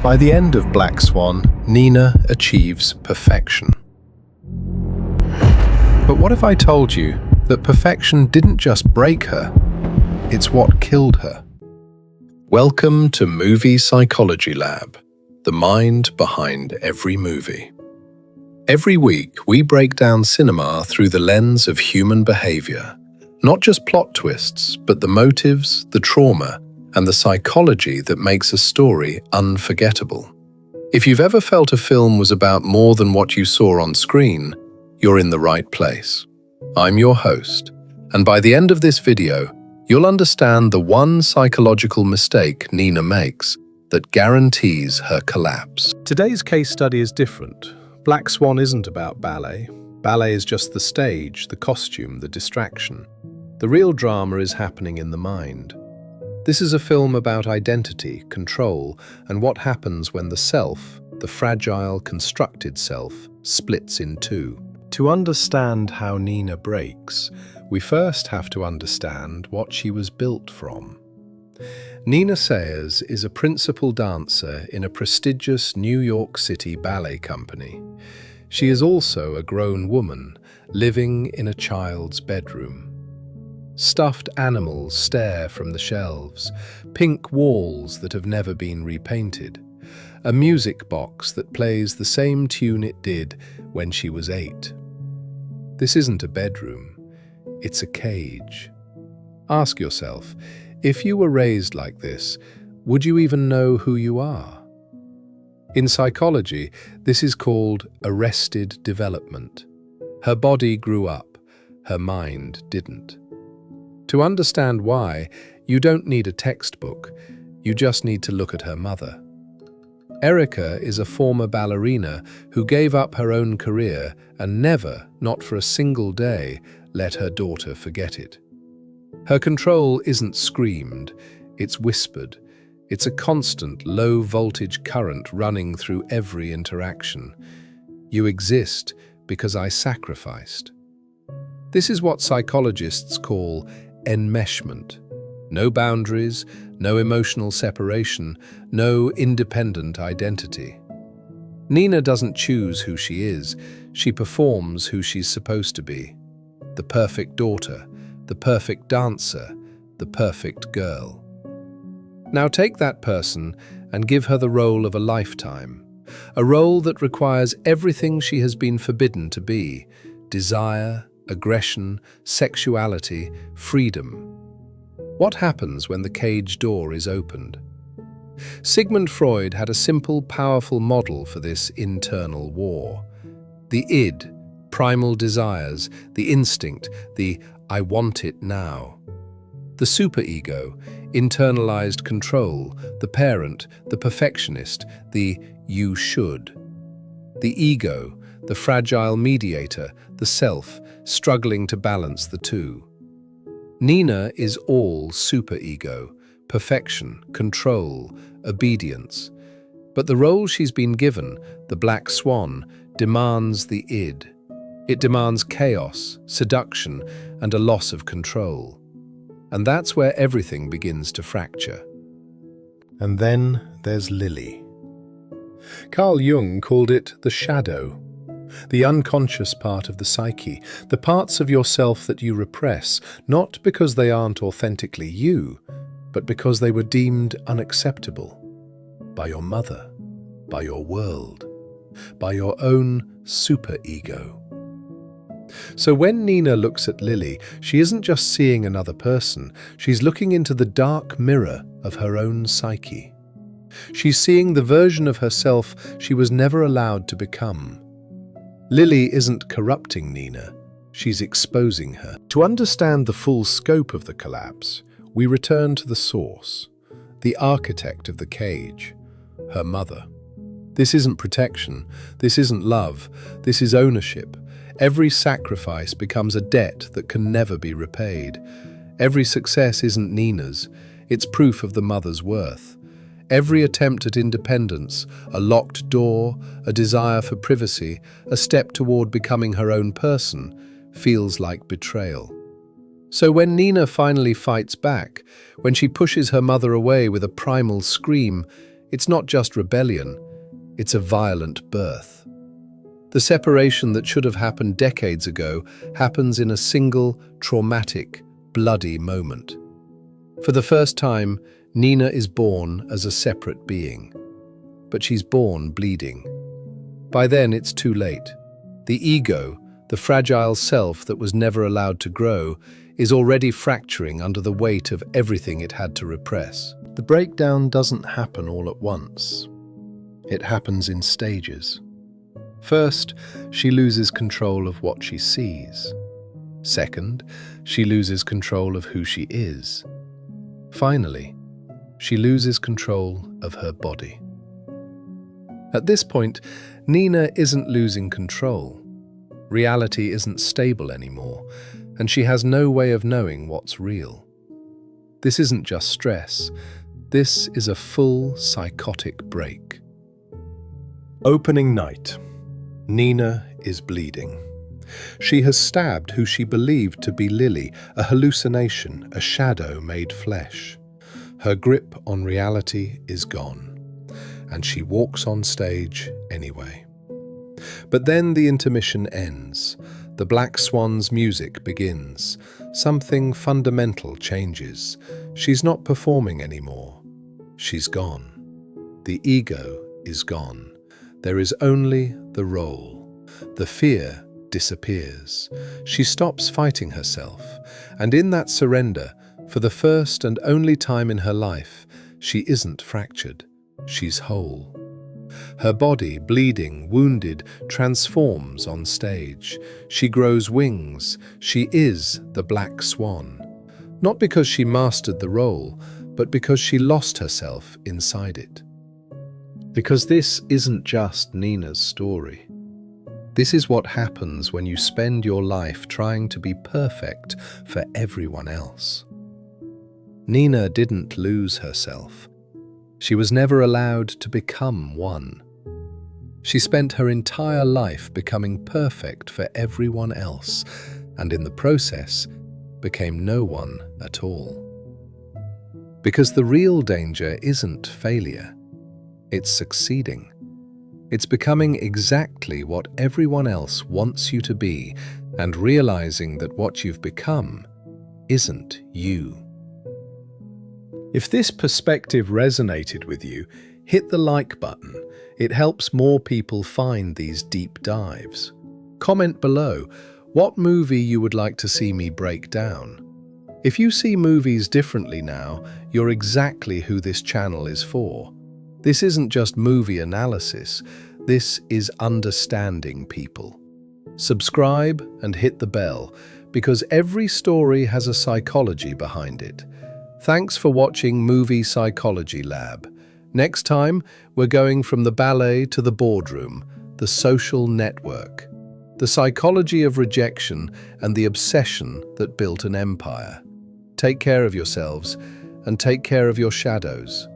By the end of Black Swan, Nina achieves perfection. But what if I told you that perfection didn't just break her, it's what killed her? Welcome to Movie Psychology Lab, the mind behind every movie. Every week, we break down cinema through the lens of human behavior, not just plot twists, but the motives, the trauma, and the psychology that makes a story unforgettable. If you've ever felt a film was about more than what you saw on screen, you're in the right place. I'm your host, and by the end of this video, you'll understand the one psychological mistake Nina makes that guarantees her collapse. Today's case study is different. Black Swan isn't about ballet. Ballet is just the stage, the costume, the distraction. The real drama is happening in the mind. This is a film about identity, control, and what happens when the self, the fragile, constructed self, splits in two. To understand how Nina breaks, we first have to understand what she was built from. Nina Sayers is a principal dancer in a prestigious New York City ballet company. She is also a grown woman living in a child's bedroom. Stuffed animals stare from the shelves, pink walls that have never been repainted, a music box that plays the same tune it did when she was 8. This isn't a bedroom, it's a cage. Ask yourself, if you were raised like this, would you even know who you are? In psychology, this is called arrested development. Her body grew up, her mind didn't. To understand why, you don't need a textbook, you just need to look at her mother. Erica is a former ballerina who gave up her own career and never, not for a single day, let her daughter forget it. Her control isn't screamed, it's whispered. It's a constant, low-voltage current running through every interaction. You exist because I sacrificed. This is what psychologists call enmeshment. No boundaries, no emotional separation, no independent identity. Nina doesn't choose who she is, she performs who she's supposed to be. The perfect daughter, the perfect dancer, the perfect girl. Now take that person and give her the role of a lifetime, a role that requires everything she has been forbidden to be: desire, aggression, sexuality, freedom. What happens when the cage door is opened? Sigmund Freud had a simple, powerful model for this internal war. The id, primal desires, the instinct, the I want it now. The superego, internalized control, the parent, the perfectionist, the you should. The ego, the fragile mediator, the self, struggling to balance the two. Nina is all superego, perfection, control, obedience. But the role she's been given, the Black Swan, demands the id. It demands chaos, seduction, and a loss of control. And that's where everything begins to fracture. And then there's Lily. Carl Jung called it the shadow, the unconscious part of the psyche, the parts of yourself that you repress, not because they aren't authentically you, but because they were deemed unacceptable by your mother, by your world, by your own superego. So when Nina looks at Lily, she isn't just seeing another person, she's looking into the dark mirror of her own psyche. She's seeing the version of herself she was never allowed to become. Lily isn't corrupting Nina, she's exposing her. To understand the full scope of the collapse, we return to the source, the architect of the cage, her mother. This isn't protection, this isn't love, this is ownership. Every sacrifice becomes a debt that can never be repaid. Every success isn't Nina's, it's proof of the mother's worth. Every attempt at independence, a locked door, a desire for privacy, a step toward becoming her own person, feels like betrayal. So when Nina finally fights back, when she pushes her mother away with a primal scream, It's not just rebellion, it's a violent birth. The separation that should have happened decades ago happens in a single, traumatic, bloody moment. For the first time, Nina is born as a separate being. But she's born bleeding. By then, it's too late. The ego, the fragile self that was never allowed to grow, is already fracturing under the weight of everything it had to repress. The breakdown doesn't happen all at once. It happens in stages. First, she loses control of what she sees. Second, she loses control of who she is. Finally, she loses control of her body. At this point, Nina isn't losing control. Reality isn't stable anymore, and she has no way of knowing what's real. This isn't just stress. This is a full psychotic break. Opening night. Nina is bleeding. She has stabbed who she believed to be Lily, a hallucination, a shadow made flesh. Her grip on reality is gone, and she walks on stage anyway. But then the intermission ends. The Black Swan's music begins. Something fundamental changes. She's not performing anymore. She's gone. The ego is gone. There is only the role. The fear disappears. She stops fighting herself, and in that surrender, for the first and only time in her life, she isn't fractured. She's whole. Her body, bleeding, wounded, transforms on stage. She grows wings. She is the Black Swan. Not because she mastered the role, but because she lost herself inside it. Because this isn't just Nina's story. This is what happens when you spend your life trying to be perfect for everyone else. Nina didn't lose herself. She was never allowed to become one. She spent her entire life becoming perfect for everyone else, and in the process, became no one at all. Because the real danger isn't failure. It's succeeding. It's becoming exactly what everyone else wants you to be and realizing that what you've become isn't you. If this perspective resonated with you, hit the like button. It helps more people find these deep dives. Comment below what movie you would like to see me break down. If you see movies differently now, you're exactly who this channel is for. This isn't just movie analysis, this is understanding people. Subscribe and hit the bell, because every story has a psychology behind it. Thanks for watching Movie Psychology Lab. Next time, we're going from the ballet to the boardroom, the social network, the psychology of rejection and the obsession that built an empire. Take care of yourselves and take care of your shadows.